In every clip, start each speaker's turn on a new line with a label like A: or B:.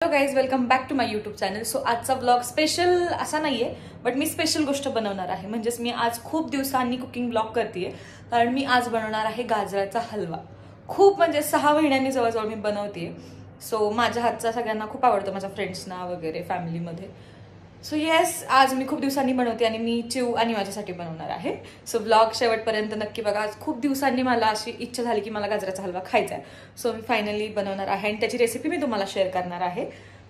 A: Hello guys, welcome back to my YouTube channel. So आजचा blog special असा नाही आहे, बट मी स्पेशल गोष्ट बनवणार आहे. म्हणजेच मी आज खूप दिवसांनी कुकिंग ब्लॉग करते, कारण मी आज बनवणार आहे गाजराचा हलवा. खूप म्हणजे 6 महिन्यांनी जवळजवळ मी बनवते. सो माझ्या हातचा सगळ्यांना खूप आवडतो, माझ्या फ्रेंड्सना वगैरे फॅमिलीमध्ये. सो येस, आज मी खूप दिवसांनी बनवते आणि मी चिव आणि माझ्यासाठी बनवणार आहे. सो ब्लॉग शेवटपर्यंत नक्की बघा. आज खूप दिवसांनी मला अशी इच्छा झाली की मला गाजराचा हलवा खायचा आहे. सो मी फायनली बनवणार आहे आणि त्याची रेसिपी मी तुम्हाला शेअर करणार आहे.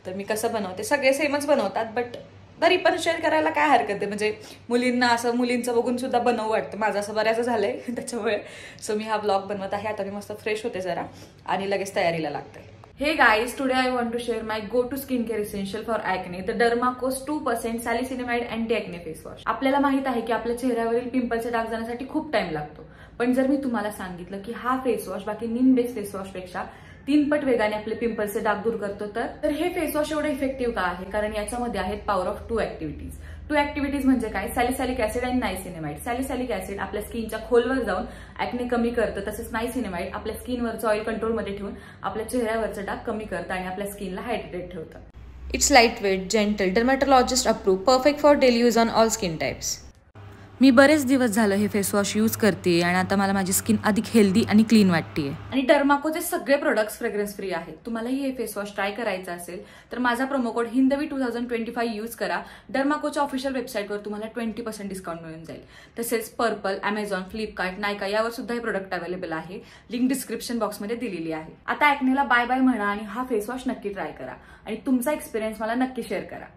A: तर मी कसं बनवते, सगळे सेमच बनवतात, बट तरी पण शेअर करायला काय हरकत आहे. म्हणजे मुलींना असं मुलींचं बघून सुद्धा बनवू वाटतं. माझं असं बऱ्याच झालंय त्याच्यामुळे सो मी हा ब्लॉग बनवत आहे. आता मी मस्त फ्रेश होते जरा आणि लगेच तयारीला लागते. Hey guys, today I want to share my go-to skincare essential for acne, the Dermacos 2% Salicylamide Anti-Acne Face Wash. आपल्याला माहित आहे की आपल्या चेहऱ्यावरील पिंपलचे डाग जाण्यासाठी खूप टाइम लागतो, पण जर मी तुम्हाला सांगितलं की हा फेस वॉश बाकी नीम बेस्ड फेस वॉश पेक्षा 3 पट वेगाने आपले पिंपलचे डाग दूर करतो, तर हे फेस वॉश एवढं इफेक्टिव्ह का आहे? कारण याच्यामध्ये आहेत पॉवर ऑफ 2 ऍक्टिव्हिटीज. 2 ऍक्टिव्हिटीज म्हणजे काय? सॅलिसॅलिक ऍसिड आणि नायसिनेमाइड. सॅलिसॅलिक ऍसिड आपल्या स्किनच्या खोलवर जाऊन ऍक्ने कमी करतं, तसेच नायसिनेमाइड आपल्या स्किनवरचं ऑइल कंट्रोलमध्ये ठेवून आपल्या चेहऱ्यावरचं डाग कमी करतं आणि आपल्या स्किनला हायड्रेटेड ठेवतं. It's light weight, gentle, dermatologist approve, perfect for daily use on all skin types. मी बरेच दिवस झालं हे फेस वॉश यूज करते आणि आता मला माझी स्किन अधिक हेल्दी आणि क्लीन वाटतेय. आणि डर्माकोचे सगळे प्रोडक्ट्स फ्रेग्रन्स फ्री आहेत. तुम्हालाही हे फेस वॉश ट्राय करायचं असेल तर माझा प्रोमो कोड हिंदवी 2025 यूज करा. डर्माकोच्या ऑफिशियल वेबसाईटवर तुम्हाला 20% डिस्काउंट मिळून जाईल. तसेच पर्पल, अमेझॉन, फ्लिपकार्ट, नायका यावर सुद्धा हे प्रोडक्ट अवेलेबल आहे. लिंक डिस्क्रिप्शन बॉक्समध्ये दिलेली आहे. आता ऍक्नेला बाय बाय म्हणा आणि हा फेस वॉश नक्की ट्राय करा आणि तुमचा एक्सपिरियन्स मला नक्की शेअर करा.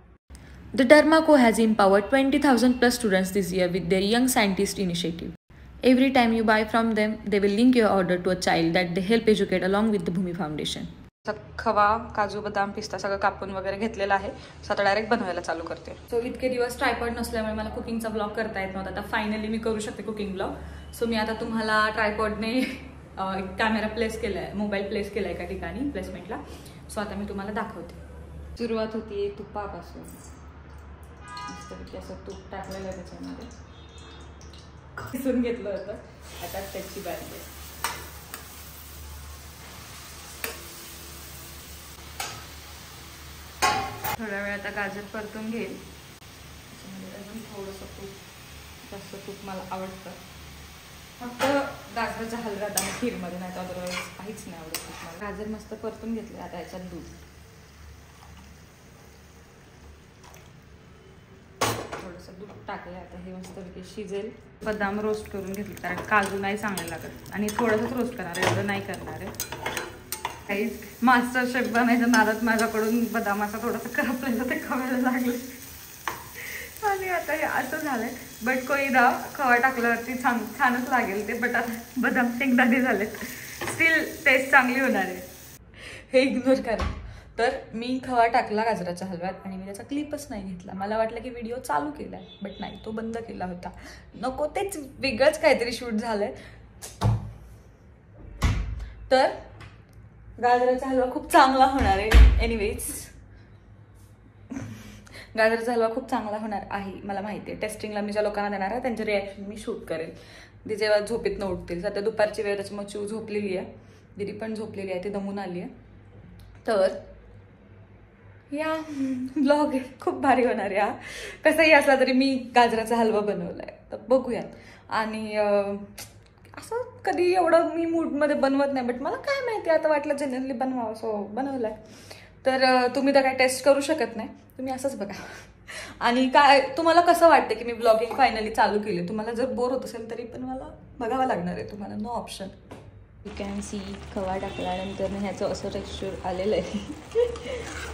A: The Dermaco has empowered 20,000 plus students this year with their Young Scientist initiative. Every time you buy from them, they will link your order to a child that they help educate along with the Bhumi Foundation. खवा, काजू, बदाम, पिस्ता सगळं कापून वगैरे घेतलेलं आहे. So आता डायरेक्ट बनवायला चालू करते. सो इतके दिवस ट्रायपॉड नसल्यामुळे मला कुकिंगचा ब्लॉग करता येत नव्हता. आता फायनली मी करू शकते कुकिंग ब्लॉग. सो मी आता तुम्हाला ट्रायपॉडने एक कॅमेरा प्लेस केलाय, मोबाईल प्लेस केलाय एका ठिकाणी प्लेसमेंटला. सो आता मी तुम्हाला दाखवते. सुरुवात होती तुपापासून. मस्तपैकी असं तूप टाकलेलं आहे त्याच्यामध्ये, किसून घेतलं होतं. आता त्याची बारी आहे. थोड्या वेळ आता गाजर परतून घेईल. त्याच्यामध्ये अजून थोडंसं तूप, जास्त तूप मला आवडतं. फक्त गाजराचा हलवा आणि खीरमध्ये, नाही तर अदरवाईज काहीच नाही आवडत मला. गाजर मस्त परतून घेतले. आता याच्यात दूध, थोडंसं दूध टाकलं. आता हे मस्तपैकी शिजेल. बदाम रोस्ट करून घेतले, कारण काजू नाही चांगले लागत आणि थोडंसंच रोस्ट करणार आहे, एवढं नाही करणार आहे. काही मास्टर शेफ बनायच्या नादात माझ्याकडून बदामाचा थोडंसं करपलेलं ते खवायला लागलं आणि आता हे असं झालंय. बट कोईदा खवा टाकल्यावरती छानच लागेल ते. बट आता बदाम शेंगदाणे झालेत, स्टील टेस्ट चांगली होणार आहे. हे इग्नोर करा. तर मी खवा टाकला गाजराच्या हलव्यात आणि मी त्याचा क्लिपच नाही घेतला. मला वाटलं की व्हिडिओ चालू केलाय, बट नाही, तो बंद केला होता. नको, तेच वेगळंच काहीतरी शूट झालंय. तर गाजराचा हलवा खूप चांगला होणार आहे. एनिवेज, गाजराचा हलवा खूप चांगला होणार आहे, मला माहिती आहे. टेस्टिंगला मी ज्या लोकांना देणार आहे त्यांचे रिॲक्शन मी शूट करेल. ते जेव्हा झोपेतनं उठतील. सध्या दुपारची वेळ, त्याच्यामुळे चिव झोपलेली आहे, दिदी पण झोपलेली आहे, ती दमून आली आहे. तर या ब्लॉग खूप भारी होणार आहे. हा कसंही असला तरी मी गाजराचा हलवा बनवलाय, तर बघूयात. आणि असं कधी एवढं मी मूडमध्ये बनवत नाही, बट मला काय माहिती, आता वाटलं जनरली बनवावं, सो बनवलाय. तर तुम्ही तर काय टेस्ट करू शकत नाही, तुम्ही असंच बघा. आणि काय तुम्हाला कसं वाटतं की मी ब्लॉगिंग फायनली चालू केली? तुम्हाला जर बोर होत असेल तरी पण मला बघावं लागणार आहे, तुम्हाला no option. You can see खवा टाकल्यानंतर ह्याचं असं टेक्स्चर आलेलं आहे.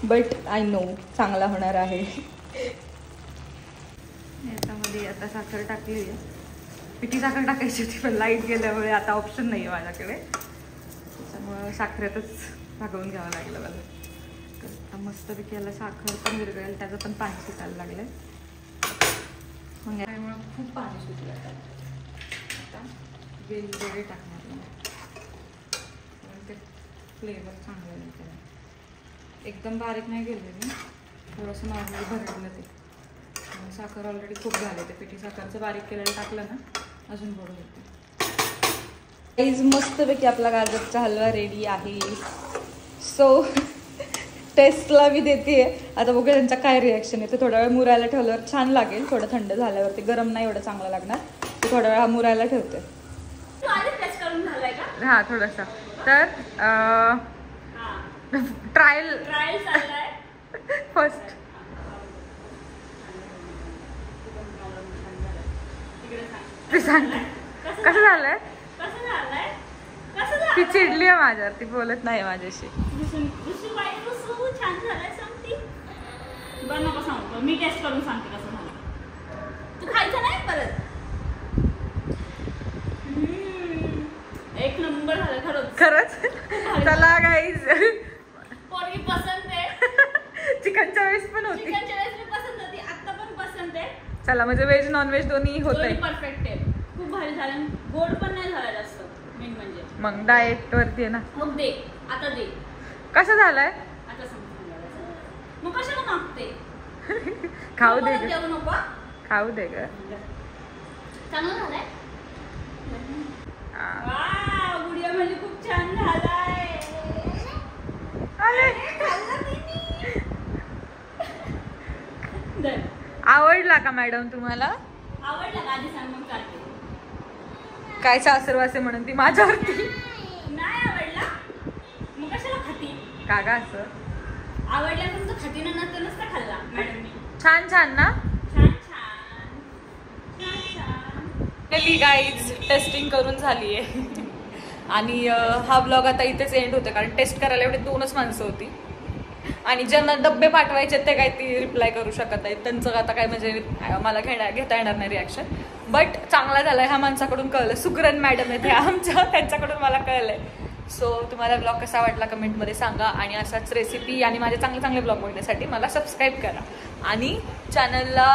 A: बट आय नो चांगला होणार आहे. याच्यामध्ये आता साखर टाकली आहे. पिठी साखर टाकायची होती, पण लाईट गेल्यामुळे आता ऑप्शन नाही आहे माझ्याकडे. त्याच्यामुळं साखरेतच भागवून घ्यावं लागलं मला. तर आता मस्तपैकी याला साखर पण विरघळेल, त्याचं पण पाणी सुटायला लागलं आहे. मग त्यामुळं खूप पाणी सुटलं. आता वेलदोडे टाकणार ते फ्लेवर चांगलं नाही त्याला. एकदम बारीक नाही गेलं मी, थोडंसं नॉर्मली भरडलं ते. साखर ऑलरेडी खूप झाले, ते पिठी साखरचं बारीक केलेलं टाकलं ना अजून गोड होते. मस्तपैकी आपला गाजरचा हलवा रेडी आहे. सो टेस्टला मी देते. आता बघूया त्यांचा काय रिॲक्शन आहे. ते थोडा वेळ मुरायला ठेवल्यावर छान लागेल. थोडं थंड झाल्यावरती गरम नाही एवढं चांगलं लागणार. ते थोडा वेळ मुरायला ठेवते. हा थोडासा. तर ट्रायल फर्स्ट. सांग कसं झालंय. ती चिडली आहे माझ्यावर. ती बोलत नाही माझ्याशी.
B: मी टेस्ट करून सांगते कसं झालं. तू खायचं नाही परत. एक नंबर झालं खरंच.
A: चला गाईज.
B: पोरगी पसंत आहे.
A: चिकनच्या वेळेस पण होती.
B: चिकनच्या वेळेस मी पसंत होती. आता पण पसंत आहे.
A: चला म्हणजे व्हेज नॉन व्हेज दोन्ही होतंय.
B: परफेक्ट आहे. खूप भारी झालं. गोड पण नाही झाला जास्त. मेन म्हणजे
A: मग डाएट वरती आहे ना.
B: मग दे आता दे.
A: कसं झालंय
B: आता समजून. मग कशाला मागते.
A: खाऊ दे
B: देऊ नको.
A: खाऊ दे ग.
B: चांगलं झालंय. गुडिया म्हणजे खूप छान झालाय.
A: आवडला का मॅडम तुम्हाला.
B: आवडला का आधी सांग मग चालते.
A: काय सासरवासे म्हणून ती माझ्यावरती.
B: नाही आवडला मग कशाला खाती.
A: कागा असं
B: आवडला तुमचं खातीनं नसतं नसतं खाल्ला मॅडमनी.
A: छान छान ना.
B: छान छान छान छान.
A: गाईज टेस्टिंग करून झाली आहे. आणि हा ब्लॉग आता इथेच एंड होतं. कारण टेस्ट करायला एवढे 2च माणसं होती. आणि ज्यांना डब्बे पाठवायचे ते काही ती रिप्लाय करू शकत नाहीत. त्यांचं आता काय म्हणजे मला घेता येणार नाही रिॲक्शन. बट चांगला झालाय. ह्या माणसाकडून कळलं. सुकरण मॅडम आहेत ह्या आमच्या. त्यांच्याकडून मला कळलंय. सो तुम्हाला ब्लॉग कसा वाटला कमेंटमध्ये सांगा. आणि असाच रेसिपी आणि माझे चांगले चांगले ब्लॉग बघण्यासाठी मला सबस्क्राईब करा. आणि चॅनलला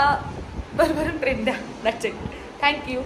A: भरभरून प्रेम द्या. That's it. थँक्यू.